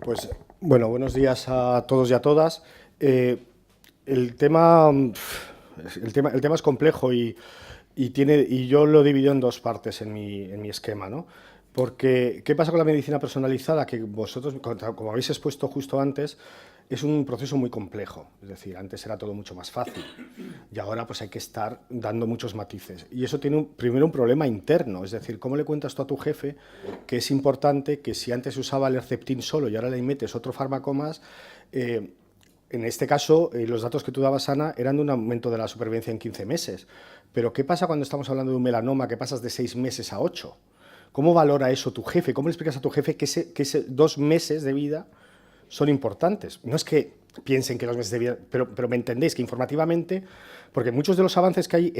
Pues bueno, buenos días a todos y a todas. Eh, el tema, el tema es complejo y yo lo divido en dos partes en mi esquema, ¿no? Porque, ¿qué pasa con la medicina personalizada? Que vosotros, como habéis expuesto justo antes, es un proceso muy complejo. Es decir, antes era todo mucho más fácil y ahora pues hay que estar dando muchos matices. Y eso tiene primero un problema interno, es decir, ¿cómo le cuentas tú a tu jefe que es importante que si antes usaba el Herceptin solo y ahora le metes otro fármaco más? En este caso, los datos que tú dabas, Ana, eran de un aumento de la supervivencia en 15 meses. Pero ¿qué pasa cuando estamos hablando de un melanoma que pasas de 6 meses a 8? ¿Cómo valora eso tu jefe? ¿Cómo le explicas a tu jefe que ese 2 meses de vida son importantes? No es que piensen que los meses de vida, pero me entendéis que informativamente, porque muchos de los avances que hay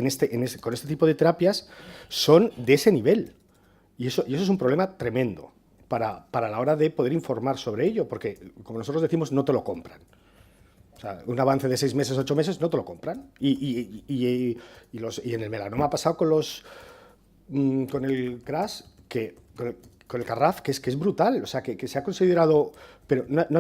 con este tipo de terapias son de ese nivel. Y eso es un problema tremendo para la hora de poder informar sobre ello, porque, como nosotros decimos, no te lo compran. O sea, un avance de 6 meses, 8 meses, no te lo compran. Y en el melanoma ha pasado con el CRAS, con el CARRAF, que es brutal. O sea, que se ha considerado, pero no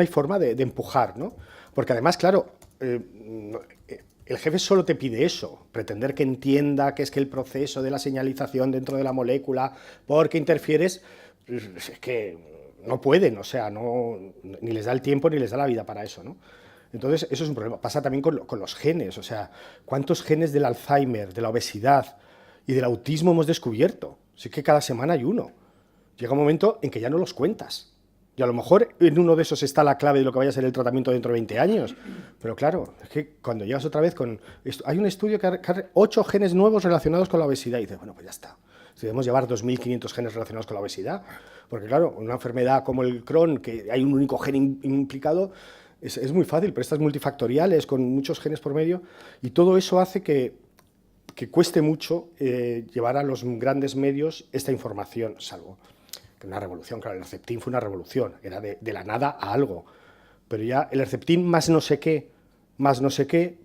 hay forma de empujar, ¿no? Porque además, claro, el jefe solo te pide eso, pretender que entienda que es que el proceso de la señalización dentro de la molécula, porque interfieres, es que no pueden, o sea, ni les da el tiempo ni les da la vida para eso, ¿no? Entonces, eso es un problema. Pasa también con los genes, o sea, ¿cuántos genes del Alzheimer, de la obesidad y del autismo hemos descubierto? Sí que cada semana hay uno. Llega un momento en que ya no los cuentas. Y a lo mejor en uno de esos está la clave de lo que vaya a ser el tratamiento dentro de 20 años. Pero claro, es que cuando llegas otra vez con... Hay un estudio que ha 8 genes nuevos relacionados con la obesidad. Y dices, bueno, pues ya está. Debemos llevar 2.500 genes relacionados con la obesidad. Porque claro, una enfermedad como el Crohn, que hay un único gen implicado, es muy fácil, pero estas multifactoriales con muchos genes por medio. Y todo eso hace que cueste mucho llevar a los grandes medios esta información, salvo que una revolución. Claro, el Herceptin fue una revolución, era de la nada a algo. Pero ya el Herceptin más no sé qué,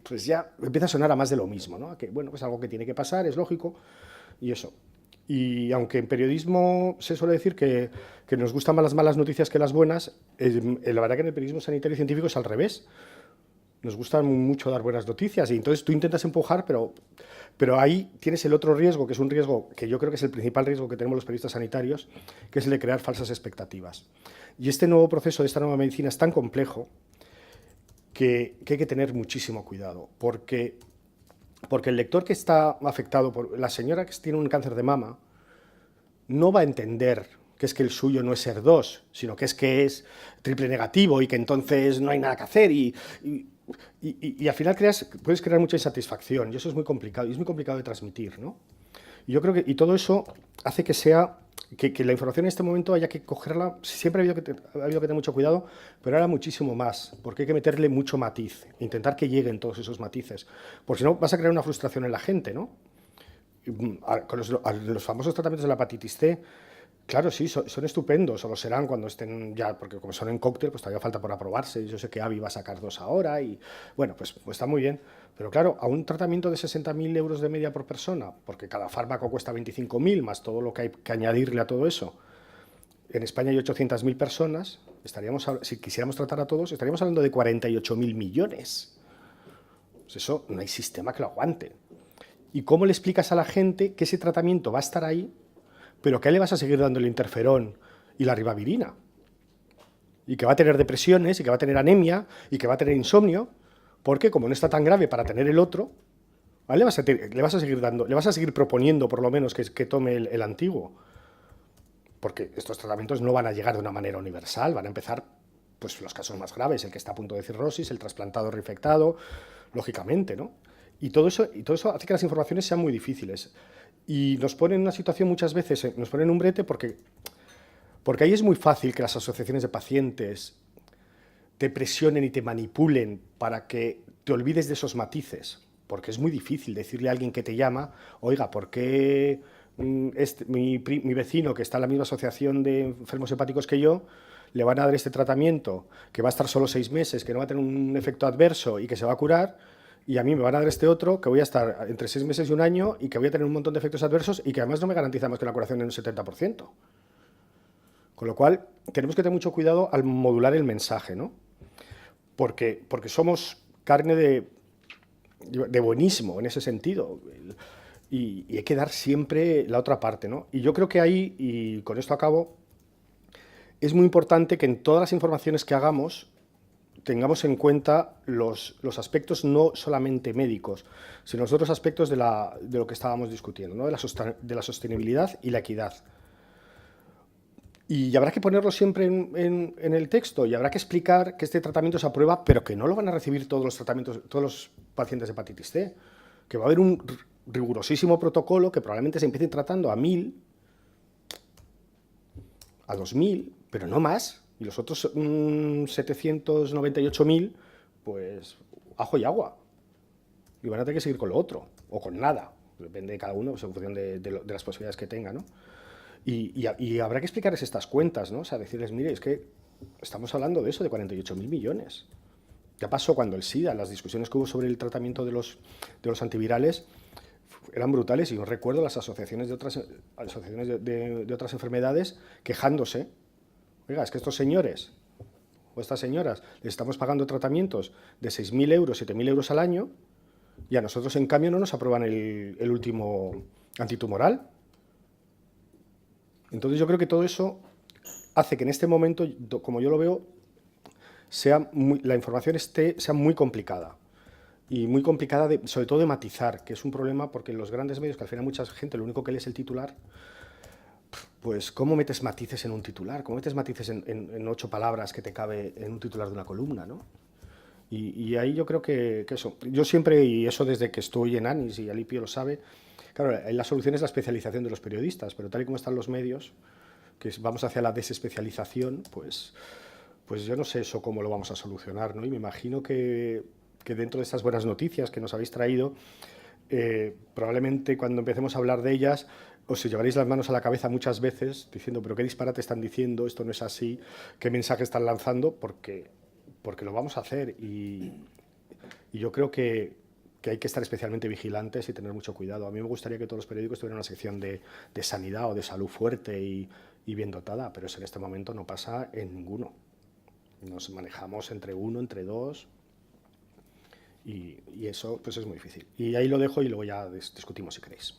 pues ya empieza a sonar a más de lo mismo, ¿no? Que bueno, pues algo que tiene que pasar, es lógico, y eso. Y aunque en periodismo se suele decir que nos gustan más las malas noticias que las buenas, la verdad que en el periodismo sanitario y científico es al revés. Nos gusta mucho dar buenas noticias y entonces tú intentas empujar, pero ahí tienes el otro riesgo, que es un riesgo que yo creo que es el principal riesgo que tenemos los periodistas sanitarios, que es el de crear falsas expectativas. Y este nuevo proceso de esta nueva medicina es tan complejo que hay que tener muchísimo cuidado, porque el lector que está afectado, por la señora que tiene un cáncer de mama, no va a entender que es que el suyo no es SER2, sino que es triple negativo y que entonces no hay nada que hacer y al final puedes crear mucha insatisfacción y eso es muy complicado y es muy complicado de transmitir, ¿no? Y yo creo que todo eso hace que la información en este momento haya que cogerla, siempre ha habido que tener mucho cuidado, pero ahora muchísimo más, porque hay que meterle mucho matiz, intentar que lleguen todos esos matices, porque si no vas a crear una frustración en la gente, ¿no? Con los famosos tratamientos de la hepatitis C, claro, sí, son estupendos, o lo serán cuando estén ya, porque como son en cóctel, pues todavía falta por aprobarse. Yo sé que AbbVie va a sacar 2 ahora y, bueno, pues está muy bien. Pero claro, a un tratamiento de 60.000 euros de media por persona, porque cada fármaco cuesta 25.000, más todo lo que hay que añadirle a todo eso. En España hay 800.000 personas, si quisiéramos tratar a todos, estaríamos hablando de 48.000 millones. Pues eso, no hay sistema que lo aguante. ¿Y cómo le explicas a la gente que ese tratamiento va a estar ahí, pero que a él le vas a seguir dando el interferón y la ribavirina? Y que va a tener depresiones, y que va a tener anemia, y que va a tener insomnio, porque como no está tan grave para tener el otro, a él le vas a seguir dando, le vas a seguir proponiendo por lo menos que tome el antiguo. Porque estos tratamientos no van a llegar de una manera universal, van a empezar pues los casos más graves, el que está a punto de cirrosis, el trasplantado reinfectado, lógicamente, ¿no? Y todo eso hace que las informaciones sean muy difíciles. Y nos pone en una situación muchas veces, nos pone en un brete porque ahí es muy fácil que las asociaciones de pacientes te presionen y te manipulen para que te olvides de esos matices. Porque es muy difícil decirle a alguien que te llama, oiga, ¿por qué mi vecino que está en la misma asociación de enfermos hepáticos que yo, le van a dar este tratamiento que va a estar solo 6 meses, que no va a tener un efecto adverso y que se va a curar, y a mí me van a dar este otro que voy a estar entre 6 meses y un año y que voy a tener un montón de efectos adversos y que además no me garantiza más que una curación en un 70%? Con lo cual, tenemos que tener mucho cuidado al modular el mensaje, ¿no? Porque somos carne de buenismo en ese sentido. Y hay que dar siempre la otra parte, ¿no? Y yo creo que ahí, y con esto acabo, es muy importante que en todas las informaciones que hagamos tengamos en cuenta los aspectos no solamente médicos, sino los otros aspectos de lo que estábamos discutiendo, ¿no? De la sostenibilidad y la equidad. Y habrá que ponerlo siempre en el texto y habrá que explicar que este tratamiento se aprueba, pero que no lo van a recibir todos los pacientes de hepatitis C, que va a haber un rigurosísimo protocolo que probablemente se empiece tratando a 1.000, a 2.000, pero no más. Y los otros 798.000, pues ajo y agua. Y van a tener que seguir con lo otro, o con nada. Depende de cada uno, pues, en función de las posibilidades que tenga, ¿no? Y habrá que explicarles estas cuentas, ¿no? O sea, decirles, mire, es que estamos hablando de eso, de 48.000 millones. Ya pasó cuando el SIDA, las discusiones que hubo sobre el tratamiento de los antivirales eran brutales, y yo recuerdo las asociaciones de otras enfermedades quejándose. Oiga, es que estos señores o estas señoras les estamos pagando tratamientos de 6.000 euros, 7.000 euros al año, y a nosotros, en cambio, no nos aprueban el último antitumoral. Entonces yo creo que todo eso hace que en este momento, como yo lo veo, la información sea muy complicada. Y muy complicada, sobre todo de matizar, que es un problema porque en los grandes medios, que al final mucha gente lo único que lee es el titular, pues ¿cómo metes matices en un titular? ¿Cómo metes matices en 8 palabras que te cabe en un titular de una columna, ¿no? Y ahí yo creo que eso. Yo siempre, y eso desde que estoy en ANIS, y Alipio lo sabe, claro, la solución es la especialización de los periodistas, pero tal y como están los medios, que vamos hacia la desespecialización, pues yo no sé eso cómo lo vamos a solucionar, ¿no? Y me imagino que dentro de estas buenas noticias que nos habéis traído, probablemente cuando empecemos a hablar de ellas, os llevaréis las manos a la cabeza muchas veces diciendo, pero qué disparate están diciendo, esto no es así, qué mensaje están lanzando, porque lo vamos a hacer. Y yo creo que hay que estar especialmente vigilantes y tener mucho cuidado. A mí me gustaría que todos los periódicos tuvieran una sección de sanidad o de salud fuerte y bien dotada, pero eso en este momento no pasa en ninguno. Nos manejamos entre 1, entre 2, y eso pues es muy difícil. Y ahí lo dejo y luego ya discutimos si queréis.